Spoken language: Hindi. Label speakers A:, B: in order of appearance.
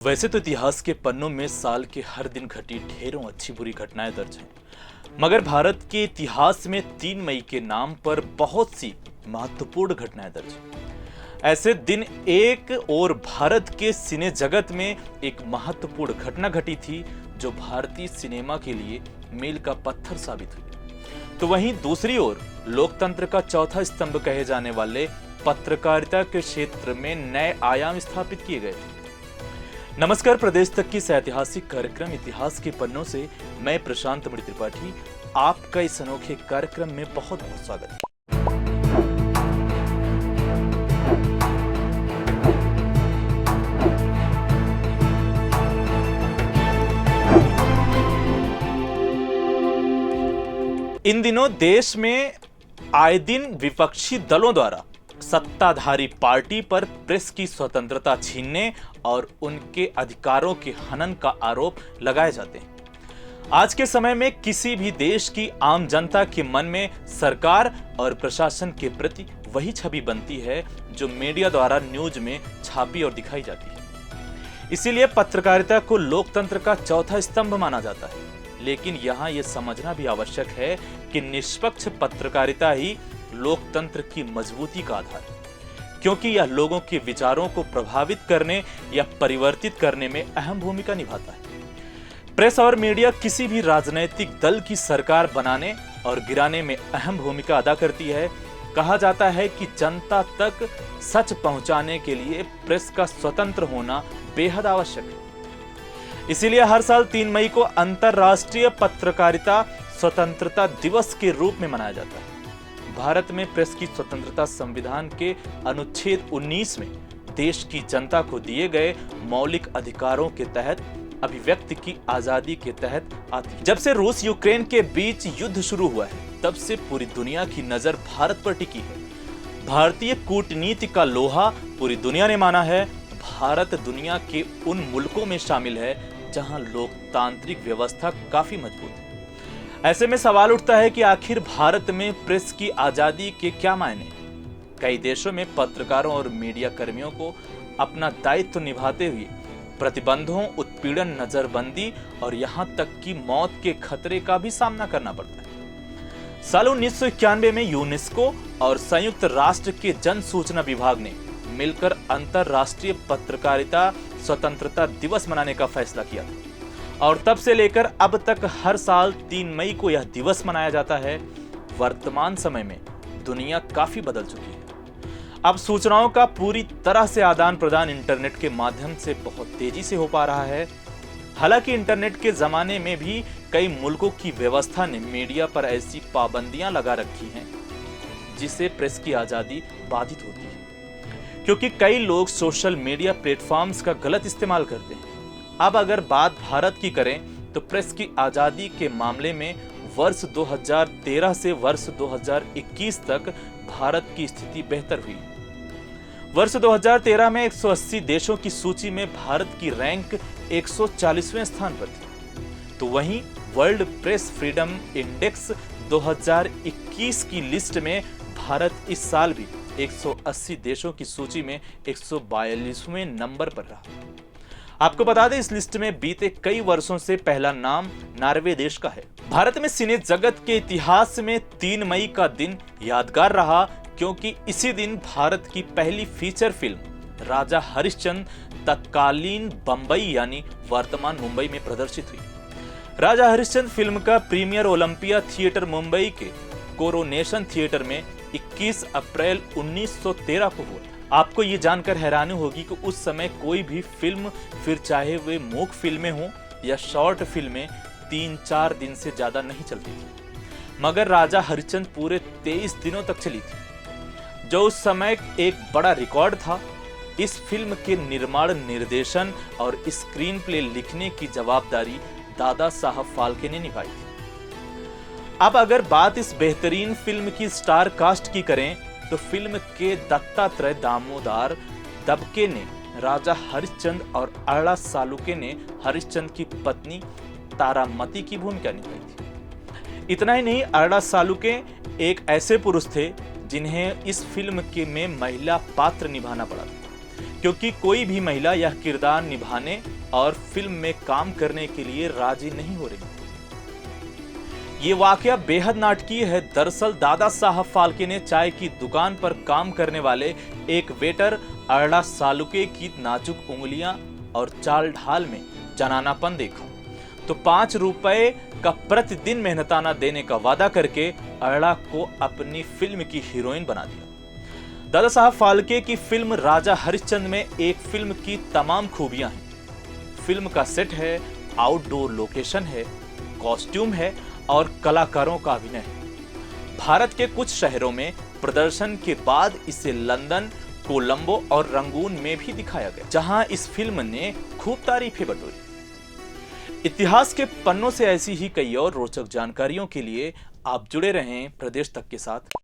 A: वैसे तो इतिहास के पन्नों में साल के हर दिन घटी ढेरों अच्छी बुरी घटनाएं दर्ज हैं, मगर भारत के इतिहास में 3 मई के नाम पर बहुत सी महत्वपूर्ण घटनाएं दर्ज हैं। ऐसे दिन एक और भारत के सिने जगत में एक महत्वपूर्ण घटना घटी थी जो भारतीय सिनेमा के लिए मील का पत्थर साबित हुई। तो वहीं दूसरी ओर लोकतंत्र का चौथा स्तंभ कहे जाने वाले पत्रकारिता के क्षेत्र में नए आयाम स्थापित किए गए थे। नमस्कार, प्रदेश तक की इस ऐतिहासिक कार्यक्रम इतिहास के पन्नों से मैं प्रशांत मणि त्रिपाठी आपका इस अनोखे कार्यक्रम में बहुत बहुत स्वागत है। इन दिनों देश में आए दिन विपक्षी दलों द्वारा सत्ताधारी पार्टी पर प्रेस की स्वतंत्रता छीनने और उनके अधिकारों के हनन का आरोप लगाए जाते हैं। आज के समय में किसी भी देश की आम जनता के मन में सरकार और प्रशासन के प्रति वही छवि बनती है जो मीडिया द्वारा न्यूज में छापी और दिखाई जाती है। इसीलिए पत्रकारिता को लोकतंत्र का चौथा स्तंभ माना जाता है। लेकिन यहाँ यह समझना भी आवश्यक है कि निष्पक्ष पत्रकारिता ही लोकतंत्र की मजबूती का आधार है, क्योंकि यह लोगों के विचारों को प्रभावित करने या परिवर्तित करने में अहम भूमिका निभाता है। प्रेस और मीडिया किसी भी राजनीतिक दल की सरकार बनाने और गिराने में अहम भूमिका अदा करती है। कहा जाता है कि जनता तक सच पहुंचाने के लिए प्रेस का स्वतंत्र होना बेहद आवश्यक है। इसीलिए हर साल 3 मई को अंतर्राष्ट्रीय पत्रकारिता स्वतंत्रता दिवस के रूप में मनाया जाता है। भारत में प्रेस की स्वतंत्रता संविधान के अनुच्छेद 19 में देश की जनता को दिए गए मौलिक अधिकारों के तहत अभिव्यक्ति की आजादी के तहत आती है। जब से रूस यूक्रेन के बीच युद्ध शुरू हुआ है, तब से पूरी दुनिया की नजर भारत पर टिकी है। भारतीय कूटनीति का लोहा पूरी दुनिया ने माना है। भारत दुनिया के उन मुल्कों में शामिल है जहां लोकतांत्रिक व्यवस्था काफी मजबूत है। ऐसे में सवाल उठता है कि आखिर भारत में प्रेस की आजादी के क्या मायने? कई देशों में पत्रकारों और मीडिया कर्मियों को अपना दायित्व निभाते हुए प्रतिबंधों, उत्पीड़न, नजरबंदी और यहां तक कि मौत के खतरे का भी सामना करना पड़ता है। साल 1991 में यूनेस्को और संयुक्त राष्ट्र के जन सूचना विभाग ने मिलकर अंतर्राष्ट्रीय पत्रकारिता स्वतंत्रता दिवस मनाने का फैसला किया था और तब से लेकर अब तक हर साल 3 मई को यह दिवस मनाया जाता है। वर्तमान समय में दुनिया काफी बदल चुकी है। अब सूचनाओं का पूरी तरह से आदान प्रदान इंटरनेट के माध्यम से बहुत तेजी से हो पा रहा है। हालांकि इंटरनेट के जमाने में भी कई मुल्कों की व्यवस्था ने मीडिया पर ऐसी पाबंदियां लगा रखी हैं जिससे प्रेस की आजादी बाधित होती है, क्योंकि कई लोग सोशल मीडिया प्लेटफॉर्म्स का गलत इस्तेमाल करते हैं। अब अगर बात भारत की करें तो प्रेस की आजादी के मामले में वर्ष 2013 से वर्ष 2021 तक भारत की स्थिति बेहतर हुई। वर्ष 2013 में 180 देशों की सूची में भारत की रैंक 140वें स्थान पर थी। तो वहीं वर्ल्ड प्रेस फ्रीडम इंडेक्स 2021 की लिस्ट में भारत इस साल भी 180 देशों की सूची में 142वें नंबर पर रहा। आपको बता दें, इस लिस्ट में बीते कई वर्षों से पहला नाम नॉर्वे देश का है। भारत में सिने जगत के इतिहास में 3 मई का दिन यादगार रहा, क्योंकि इसी दिन भारत की पहली फीचर फिल्म राजा हरिश्चंद्र तत्कालीन बंबई यानी वर्तमान मुंबई में प्रदर्शित हुई। राजा हरिश्चंद्र फिल्म का प्रीमियर ओलंपिया थिएटर मुंबई के कोरोनेशन थिएटर में 21 अप्रैल 1913 को हुआ। आपको ये जानकर हैरानी होगी कि उस समय कोई भी फिल्म, फिर चाहे वे मूक फिल्में हों या शॉर्ट फिल्में, 3-4 दिन से ज्यादा नहीं चलती थी, मगर राजा हरिश्चंद्र पूरे 23 दिनों तक चली थी, जो उस समय एक बड़ा रिकॉर्ड था। इस फिल्म के निर्माण, निर्देशन और स्क्रीन प्ले लिखने की जवाबदारी दादा साहब फाल्के ने निभाई थी। अब अगर बात इस बेहतरीन फिल्म की स्टार कास्ट की करें तो फिल्म के दत्तात्रेय दामोदर दबके ने राजा हरिश्चंद्र और अरड़ा सालुके ने हरिश्चंद्र की पत्नी तारामती की भूमिका निभाई थी। इतना ही नहीं, अरड़ा सालुके एक ऐसे पुरुष थे जिन्हें इस फिल्म के में महिला पात्र निभाना पड़ा था, क्योंकि कोई भी महिला यह किरदार निभाने और फिल्म में काम करने के लिए राजी नहीं हो रही। ये वाकया बेहद नाटकीय है। दरअसल दादा साहब फाल्के ने चाय की दुकान पर काम करने वाले एक वेटर अरला सालुके की नाजुक उंगलियां और चाल ढाल में जनानापन देखा तो 5 रुपए का प्रतिदिन मेहनताना देने का वादा करके अरला को अपनी फिल्म की हीरोइन बना दिया। दादा साहब फाल्के की फिल्म राजा हरिश्चंद्र में एक फिल्म की तमाम खूबियां हैं। फिल्म का सेट है, आउटडोर लोकेशन है, कॉस्ट्यूम है और कलाकारों का अभिनय है। भारत के कुछ शहरों में प्रदर्शन के बाद इसे लंदन, कोलंबो और रंगून में भी दिखाया गया, जहां इस फिल्म ने खूब तारीफें बटोरी। इतिहास के पन्नों से ऐसी ही कई और रोचक जानकारियों के लिए आप जुड़े रहें प्रदेश तक के साथ।